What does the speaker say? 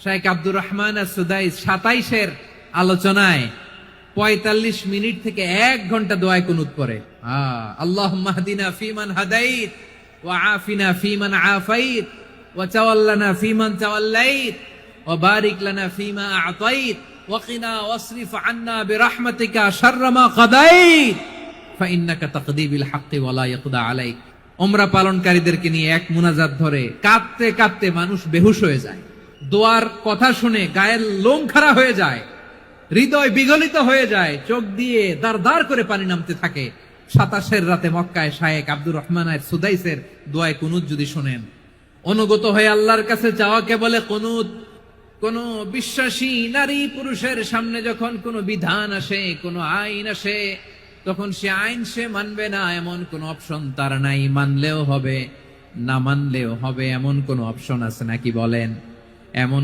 শাইখ আব্দুর রহমান আস-সুদাইস 27-এর আলোচনায় 45 মিনিট থেকে 1 ঘন্টা দোয়ায় কুনুত পড়ে। আল্লাহুম্মা হদিনা ফিমান হাদাইত ওয়া আফিনা ফিমান আফাইত ওয়া তাওয়াল্লানা ফিমান তাওয়াল্লাইত ওয়া বারিক লানা ফিমা আ'তাইত ওয়া কিনা ওয়াসরিফ আন্না বিরহমাতিকা শাররা মা কাদাইত ফাইন্নাকা তাকদি বিল হাক্কি ওয়া লা ইয়াকদা আলাইক। উমরা পালনকারীদেরকে নিয়ে এক মুনাজাত ধরে কাঁদতে কাঁদতে মানুষ বেহুশ হয়ে যায়। দোয়ার কথা শুনে গায়ের লোম খাড়া হয়ে যায়, হৃদয় বিগলিত হয়ে যায়, চোখ দিয়ে দার দার করে পানি নামতে থাকে। 27-এর রাতে মক্কায় শাইখ আব্দুর রহমান আস-সুদাইসের দোয়ায় কুনুত যদি শোনেন, অনুগত হয়ে আল্লাহর কাছে চাওয়াকে বলে কুনুত। কোন বিশ্বাসী নারী পুরুষের সামনে যখন কোন বিধান আসে, কোন আইন আসে, তখন সে আইন সে মানবে না এমন কোন অপশন তার নাই। মানলেও হবে, না মানলেও হবে এমন কোন অপশন আছে নাকি বলেন? এমন